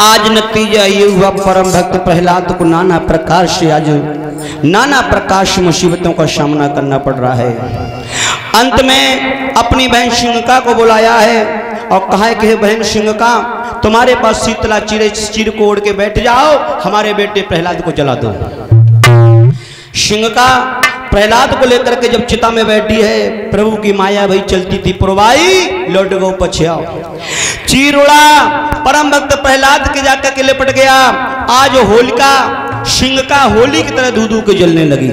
आज नतीजा ये हुआ, परम भक्त प्रहलाद को नाना प्रकार से आज नाना प्रकार से मुसीबतों का सामना करना पड़ रहा है। अंत में अपनी बहन सिंहका को बुलाया है और कहा है कि बहन सिंहका, तुम्हारे पास शीतला चीर को ओढ़ के बैठ जाओ, हमारे बेटे प्रहलाद को जला दो। सिंहका प्रहलाद को लेकर के जब चिता में बैठी है, प्रभु की माया भाई चलती थी, पुरवाई लौट गो पछियाओ। चीर उड़ा, परम भक्त प्रहलाद के जाकर के लिपट गया। आज होलिका सिंहका होली की तरह धू के जलने लगी।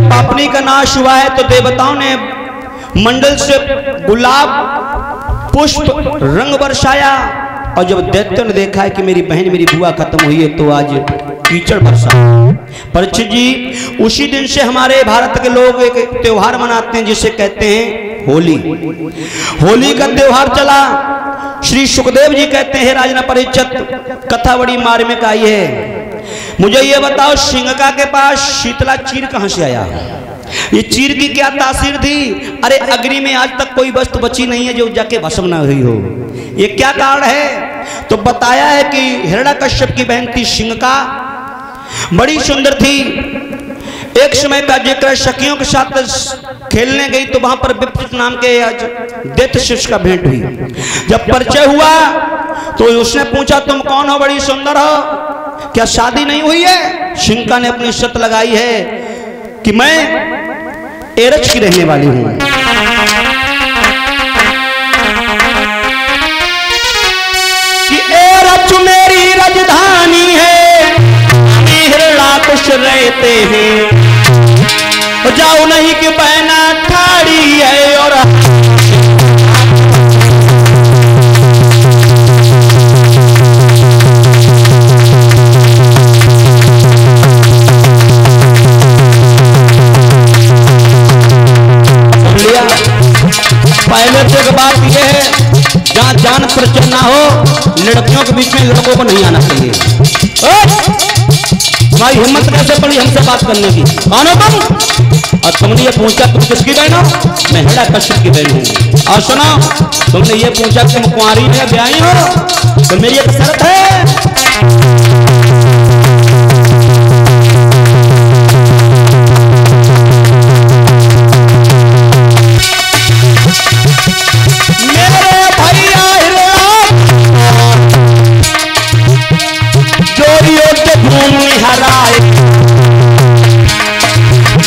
पापनी का नाश हुआ है तो देवताओं ने मंडल से गुलाब पुष्प रंग बरसाया, और जब दैत्यों ने देखा है कि मेरी बहन मेरी बुआ खत्म हुई है तो आज कीचड़ बरसा। परीक्षित जी, उसी दिन से हमारे भारत के लोग एक त्योहार मनाते हैं जिसे कहते हैं होली। होली का त्योहार चला। श्री सुखदेव जी कहते हैं, राजना परीक्षित, कथा बड़ी मार्मिक आई है, मुझे ये बताओ सिंहका के पास शीतला चीर कहां से आया? ये चीर की क्या तासीर थी? अरे अग्नि में आज तक कोई वस्तु बची नहीं है जो जाके भस्म ना हुई हो, ये क्या कारण है? तो बताया है कि हिरण्यकश्यप की बहन थी सिंहका, बड़ी सुंदर थी। एक समय का जिक्र, सखियों के साथ खेलने गई तो वहां पर विप्रचित नाम के दैत्य शिष्य का भेंट हुई। जब परिचय हुआ तो उसने पूछा, तुम कौन हो, बड़ी सुंदर हो, क्या शादी नहीं हुई है? सिंहका ने अपनी शर्त लगाई है कि मैं एरच की रहने वाली हूं। कि एरच मेरी राजधानी है, कुछ रहते हैं, जाओ नहीं कि बहना ठाड़ी है। और पहले तो एक बात यह है, जहां जान परिचय ना हो, लड़कियों के बीच में लड़कों को नहीं आना चाहिए। तुम्हारी हिम्मत कैसे पड़ी हमसे बात करने की? कौन हो तुम? और तुमने ये पूछा तुम किसकी बहन हो? मैं हिरण्यकश्यप की बहन हूँ। और सुनो, तुमने ये पूछा तुम कुंवारी में ब्याही हो, तो मेरी एक शर्त है,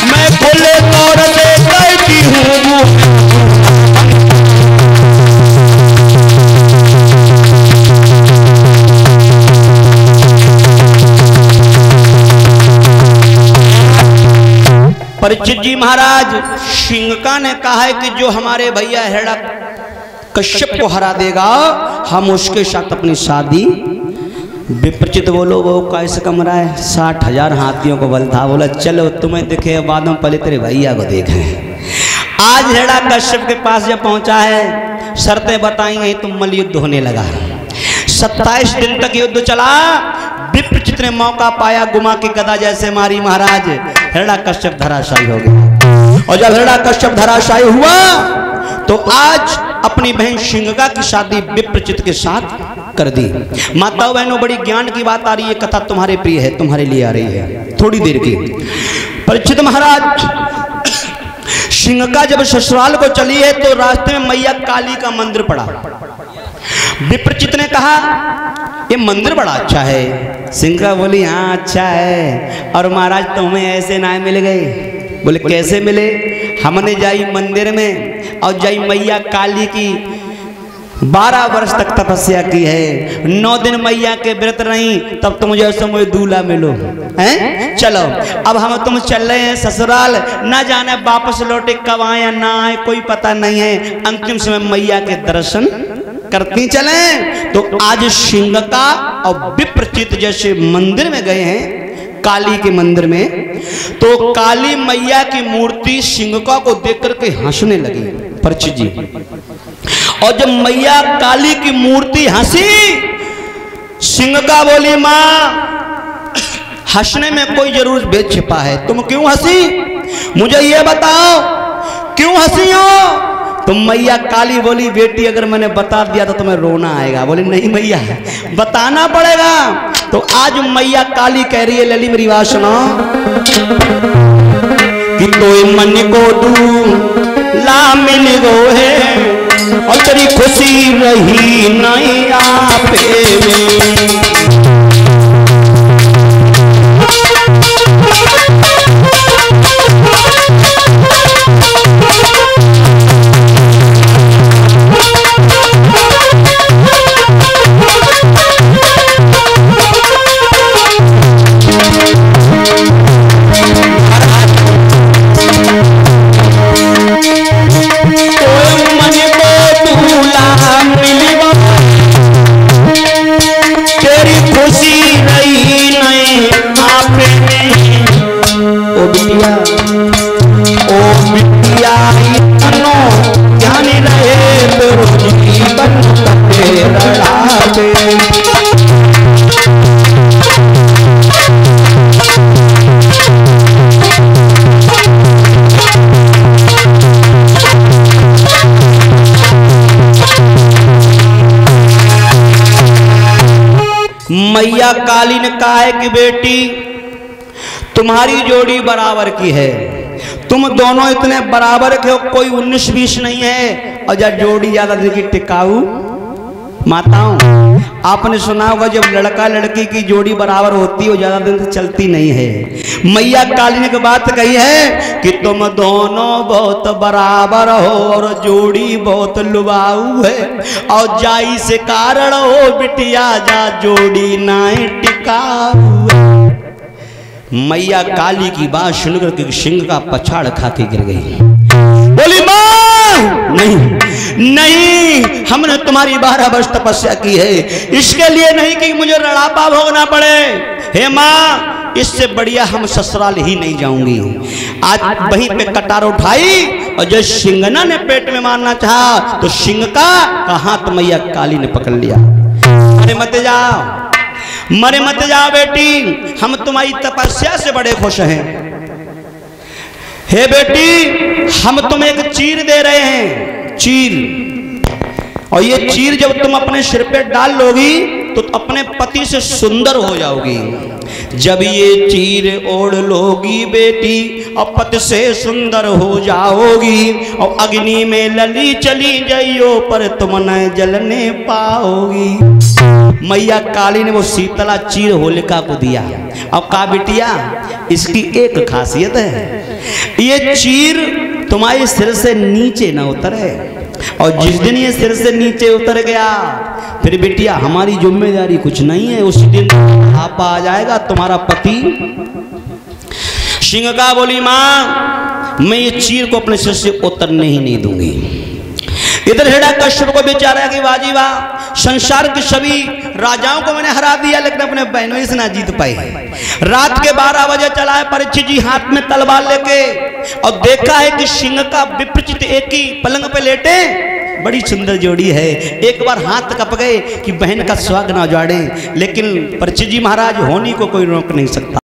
मैं खुले तौर से कहती हूँ, परीक्षित जी महाराज, सिंहका ने कहा है कि जो हमारे भैया हिरण्यकश्यप को हरा देगा, हम उसके साथ अपनी शादी। विप्रचित बोलो, वो कैसे कमरा है? 60,000 हाथियों को बल था। बोला चलो तुम्हें दिखे बाद में, पहले तेरे भैया को देखें। आज हिरण्यकश्यप के पास जब पहुंचा है, शर्तें बताई गई तो मल्ल युद्ध होने लगा। 27 दिन तक युद्ध चला। विप्रचित ने मौका पाया, गुमा की गदा जैसे मारी महाराज, हिरण्यकश्यप धराशायी हो गया। और जब हिरण्यकश्यप धराशायी हुआ तो आज अपनी बहन सिंहका की शादी विप्रचित के साथ कर दी। माताओं बहनों, बड़ी ज्ञान की बात आ रही है, कथा तुम्हारे प्रिय है, तुम्हारे लिए आ रही है, थोड़ी देर की। परीक्षित महाराज, सिंहका जब ससुराल को चली है तो रास्ते में मैया काली का मंदिर पड़ा। विप्रचित ने कहा ये मंदिर बड़ा अच्छा है। सिंहका बोली हाँ अच्छा है, और महाराज तुम्हें ऐसे ना मिल गए। बोले कैसे मिले? हमने जाई मंदिर में और जाई मैया काली की 12 वर्ष तक तपस्या की है, 9 दिन मैया के व्रत रही, तब तुम मुझे मुझे दूल्हा मिलो हैं। चलो अब हम तुम चल रहे हैं ससुराल, ना जाने वापस लौटे कब आए या ना आए कोई पता नहीं है, अंतिम समय मैया के दर्शन करती चले। तो आज सिंहका और विप्रचित जैसे मंदिर में गए हैं, काली के मंदिर में, तो काली मैया की मूर्ति सिंहका को देख करके हंसने लगी। परीक्षित जी, और जब मैया काली की मूर्ति हंसी, सिंहका बोली माँ हंसने में कोई जरूर भेद छिपा है, तुम क्यों हंसी? मुझे ये बताओ क्यों हंसी हो? तो मैया काली बोली बेटी अगर मैंने बता दिया तो तुम्हें रोना आएगा। बोले नहीं मैया बताना पड़ेगा। तो आज मैया काली कह रही है लली मेरी बात सुनो कि तो मन को तू ला मिल गो है और तेरी खुशी रही नहीं आपे में। मैया काली ने कहा है कि बेटी तुम्हारी जोड़ी बराबर की है, तुम दोनों इतने बराबर के हो, कोई 19-20 नहीं है। और जब जोड़ी ज्यादा देखी टिकाऊ माताओं, आपने सुना होगा जब लड़का लड़की की जोड़ी बराबर होती है वो ज्यादा दिन से चलती नहीं है। मैया काली ने बात कही है कि तुम दोनों बहुत बराबर हो और जोड़ी बहुत लुभाऊ है और जाई से कारण हो बिटिया जा जोड़ी नाए टिकाऊ है। मैया काली की बात सुनकर के सिंह का पछाड़ खा के गिर गई। बोली मां नहीं नहीं, हमने तुम्हारी 12 वर्ष तपस्या की है, इसके लिए नहीं कि मुझे रड़ापा भोगना पड़े। हे मां इससे बढ़िया हम ससुराल ही नहीं जाऊंगी। आज वहीं पे कटार उठाई और जब सिंगना ने पेट में मारना चाहा तो सिंह का हाथ मैया काली ने पकड़ लिया। अरे मत जाओ, मरे मत जाओ बेटी, हम तुम्हारी तपस्या से बड़े खुश हैं। हे बेटी हम तुम्हें एक चीर दे रहे हैं, चीर, और ये चीर जब तुम अपने सिर पे डाल लोगी तो अपने पति से सुंदर हो जाओगी। जब ये चीर ओढ़ लोगी बेटी और पति से सुंदर हो जाओगी और अग्नि में लली चली जाइयो पर तुम न जलने पाओगी। मैया काली ने वो शीतला चीर होलिका को दिया। अब कहा बिटिया इसकी एक खासियत है, ये चीर तुम्हारे सिर से नीचे न उतरे, और जिस दिन ये सिर से नीचे उतर गया फिर बिटिया हमारी जिम्मेदारी कुछ नहीं है, उस दिन आपा आ जाएगा तुम्हारा पति। सिंह का बोली मां मैं ये चीर को अपने सिर से उतरने ही नहीं दूंगी। इधर हेड़ा कश्यप को बेचारा कि बाजी वाह, संसार के सभी राजाओं को मैंने हरा दिया लेकिन अपने बहनों से ना जीत पाई। रात के 12 बजे चला है परीक्षित जी हाथ में तलवार लेके और देखा है कि सिंह का विपरीत एक ही पलंग पे लेटे, बड़ी सुंदर जोड़ी है। एक बार हाथ कप गए कि बहन का सुहाग ना उजाड़े, लेकिन परीक्षित जी महाराज होनी को कोई रोक नहीं सकता।